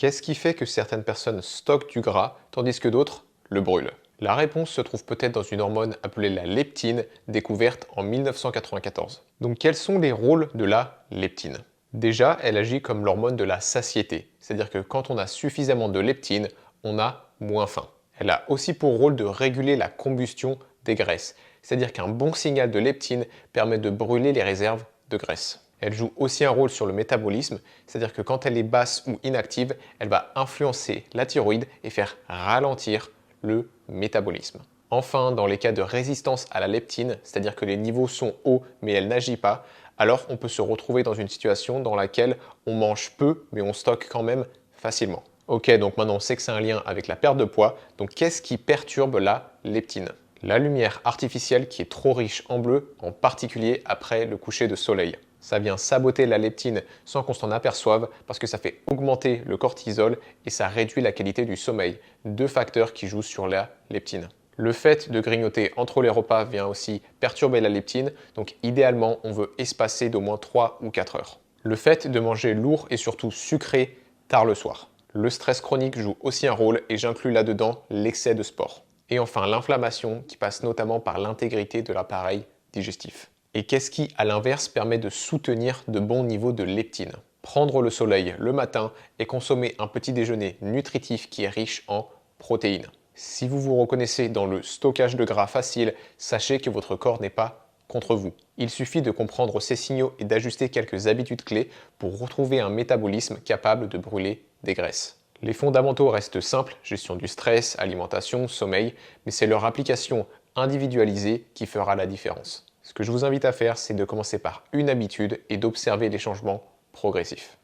Qu'est-ce qui fait que certaines personnes stockent du gras tandis que d'autres le brûlent? La réponse se trouve peut-être dans une hormone appelée la leptine, découverte en 1994. Donc quels sont les rôles de la leptine? Déjà, elle agit comme l'hormone de la satiété, c'est-à-dire que quand on a suffisamment de leptine, on a moins faim. Elle a aussi pour rôle de réguler la combustion des graisses, c'est-à-dire qu'un bon signal de leptine permet de brûler les réserves de graisse. Elle joue aussi un rôle sur le métabolisme, c'est-à-dire que quand elle est basse ou inactive, elle va influencer la thyroïde et faire ralentir le métabolisme. Enfin, dans les cas de résistance à la leptine, c'est-à-dire que les niveaux sont hauts mais elle n'agit pas, alors on peut se retrouver dans une situation dans laquelle on mange peu mais on stocke quand même facilement. Ok, donc maintenant on sait que c'est un lien avec la perte de poids, donc qu'est-ce qui perturbe la leptine? La lumière artificielle qui est trop riche en bleu, en particulier après le coucher de soleil. Ça vient saboter la leptine sans qu'on s'en aperçoive parce que ça fait augmenter le cortisol et ça réduit la qualité du sommeil, deux facteurs qui jouent sur la leptine. Le fait de grignoter entre les repas vient aussi perturber la leptine, donc idéalement on veut espacer d'au moins 3 ou 4 heures. Le fait de manger lourd et surtout sucré tard le soir. Le stress chronique joue aussi un rôle et j'inclus là-dedans l'excès de sport. Et enfin l'inflammation qui passe notamment par l'intégrité de l'appareil digestif. Et qu'est-ce qui, à l'inverse, permet de soutenir de bons niveaux de leptine? Prendre le soleil le matin et consommer un petit déjeuner nutritif qui est riche en protéines. Si vous vous reconnaissez dans le stockage de gras facile, sachez que votre corps n'est pas contre vous. Il suffit de comprendre ces signaux et d'ajuster quelques habitudes clés pour retrouver un métabolisme capable de brûler des graisses. Les fondamentaux restent simples, gestion du stress, alimentation, sommeil, mais c'est leur application individualisée qui fera la différence. Ce que je vous invite à faire, c'est de commencer par une habitude et d'observer les changements progressifs.